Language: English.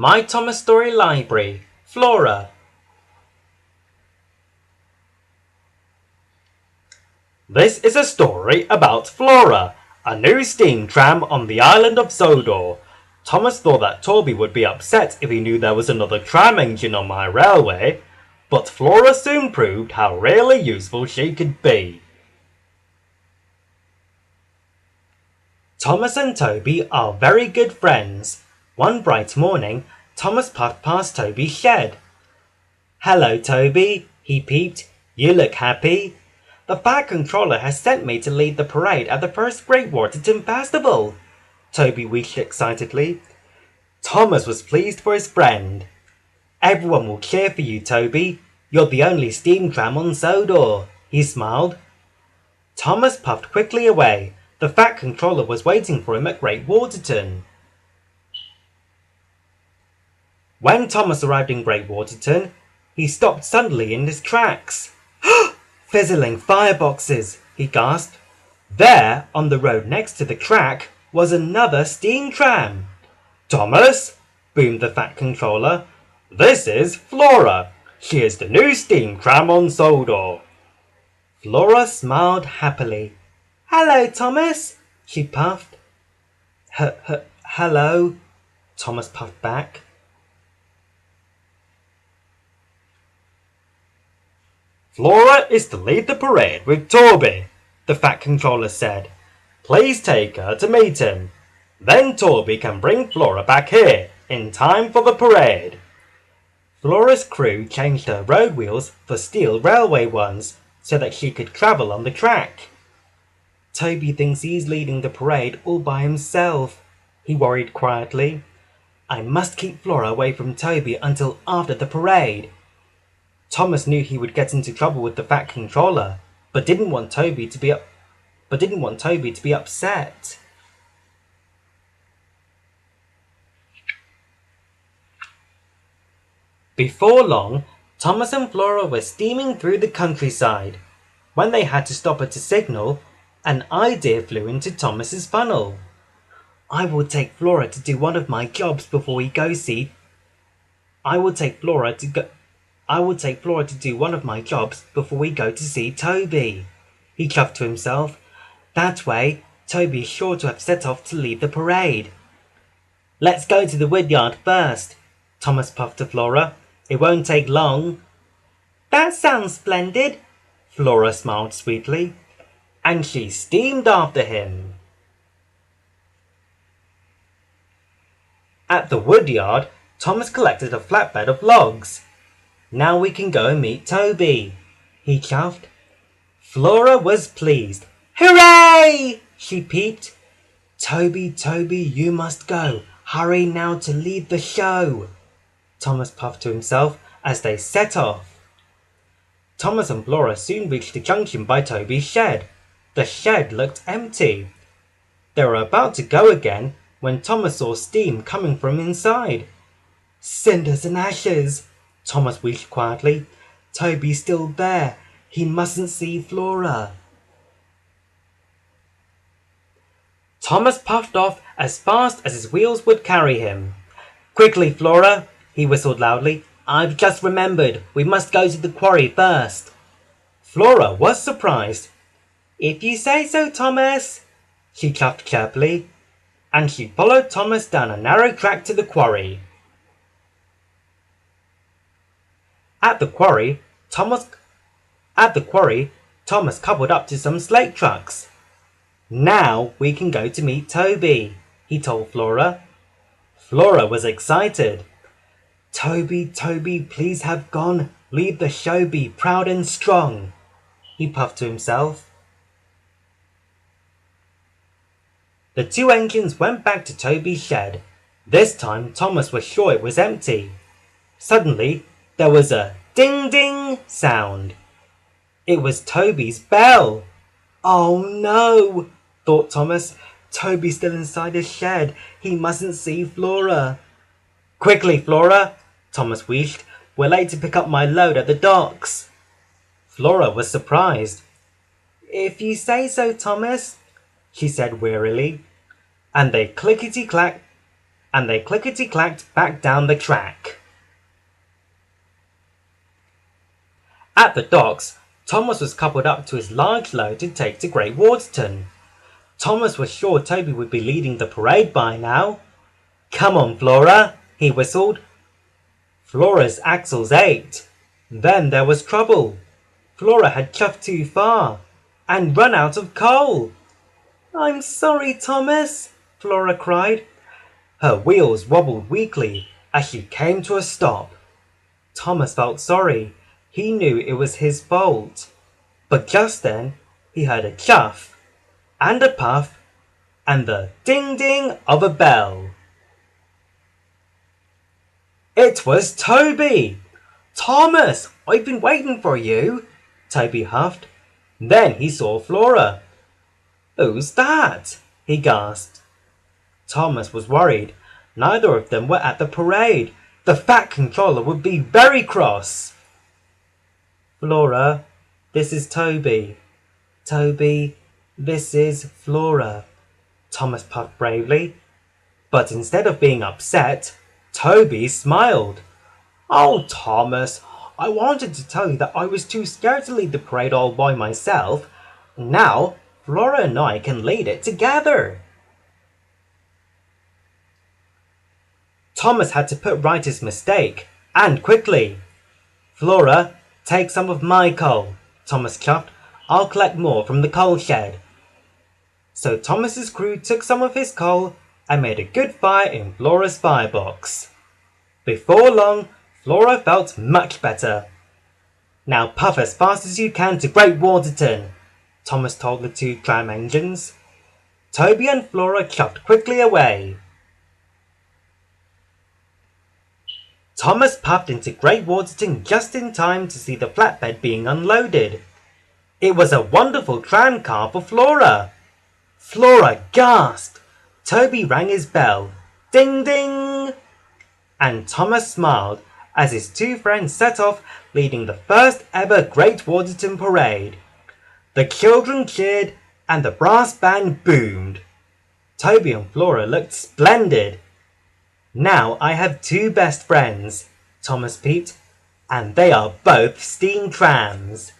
My Thomas Story Library, Flora. This is a story about Flora, a new steam tram on the island of Sodor. Thomas thought that Toby would be upset if he knew there was another tram engine on my railway, but Flora soon proved how really useful she could be. Thomas and Toby are very good friends. One bright morning, Thomas puffed past Toby's shed. "Hello, Toby," he peeped. "You look happy. The Fat Controller has sent me to lead the parade at the first Great Waterton Festival," Toby wished excitedly. Thomas was pleased for his friend. "Everyone will cheer for you, Toby. You're the only steam tram on Sodor," he smiled. Thomas puffed quickly away. The Fat Controller was waiting for him at Great Waterton. When Thomas arrived in Great Waterton, he stopped suddenly in his tracks. "Fizzling fireboxes," he gasped. There, on the road next to the track, was another steam tram. "Thomas," boomed the Fat Controller, "this is Flora. She is the new steam tram on Sodor." Flora smiled happily. "Hello, Thomas," she puffed. Hello," Thomas puffed back. "Flora is to lead the parade with Toby," the Fat Controller said. "Please take her to meet him. Then Toby can bring Flora back here in time for the parade." Flora's crew changed her road wheels for steel railway ones so that she could travel on the track. "Toby thinks he's leading the parade all by himself," he worried quietly. "I must keep Flora away from Toby until after the parade." Thomas knew he would get into trouble with the Fat Controller, but didn't want Toby to be upset. Before long, Thomas and Flora were steaming through the countryside. When they had to stop at a signal, an idea flew into Thomas's funnel. "I will take Flora to do one of my jobs before we go see. I will take Flora to do one of my jobs before we go to see Toby," he chuffed to himself. "That way, Toby is sure to have set off to lead the parade." "Let's go to the woodyard first," Thomas puffed to Flora. "It won't take long." "That sounds splendid," Flora smiled sweetly, and she steamed after him. At the woodyard, Thomas collected a flatbed of logs. "Now we can go and meet Toby," he chuffed. Flora was pleased. "Hooray!" she peeped. Toby, you must go. Hurry now to lead the show," Thomas puffed to himself as they set off. Thomas and Flora soon reached the junction by Toby's shed. The shed looked empty. They were about to go again when Thomas saw steam coming from inside. "Cinders and ashes," Thomas wished quietly. "Toby's still there. He mustn't see Flora." Thomas puffed off as fast as his wheels would carry him. "Quickly, Flora," he whistled loudly. "I've just remembered. We must go to the quarry first." Flora was surprised. "If you say so, Thomas," she chuffed chirpily, and she followed Thomas down a narrow track to the quarry. At the quarry, Thomas coupled up to some slate trucks. "Now we can go to meet Toby," he told Flora. Flora was excited. Toby, please have gone. Lead the show, be proud and strong," he puffed to himself. The two engines went back to Toby's shed. This time Thomas was sure it was empty. Suddenly, there was a ding-ding sound. It was Toby's bell. "Oh no," thought Thomas. "Toby's still inside his shed. He mustn't see Flora." "Quickly, Flora," Thomas wished. "We're late to pick up my load at the docks." Flora was surprised. "If you say so, Thomas," she said wearily. And they clickety-clacked and they clickety-clacked back down the track. At the docks, Thomas was coupled up to his large load to take to Great Waterton. Thomas was sure Toby would be leading the parade by now. "Come on, Flora," he whistled. Flora's axles ached. Then there was trouble. Flora had chuffed too far and run out of coal. "I'm sorry, Thomas," Flora cried. Her wheels wobbled weakly as she came to a stop. Thomas felt sorry. He knew it was his fault. But just then, he heard a chuff and a puff and the ding-ding of a bell. It was Toby! "Thomas, I've been waiting for you," Toby huffed. Then he saw Flora. "Who's that?" he gasped. Thomas was worried. Neither of them were at the parade. The Fat Controller would be very cross. "Flora, this is Toby. Toby, this is Flora," Thomas puffed bravely. But instead of being upset, Toby smiled. "Oh, Thomas, I wanted to tell you that I was too scared to lead the parade all by myself. Now, Flora and I can lead it together." Thomas had to put right his mistake, and quickly. "Flora, take some of my coal," Thomas chuffed. "I'll collect more from the coal shed." So Thomas's crew took some of his coal and made a good fire in Flora's firebox. Before long, Flora felt much better. "Now puff as fast as you can to Great Waterton," Thomas told the two tram engines. Toby and Flora chuffed quickly away. Thomas puffed into Great Waterton just in time to see the flatbed being unloaded. It was a wonderful tram car for Flora. Flora gasped. Toby rang his bell. Ding ding! And Thomas smiled as his two friends set off leading the first ever Great Waterton parade. The children cheered and the brass band boomed. Toby and Flora looked splendid. "Now I have two best friends," Thomas peeped, "and they are both steam trams."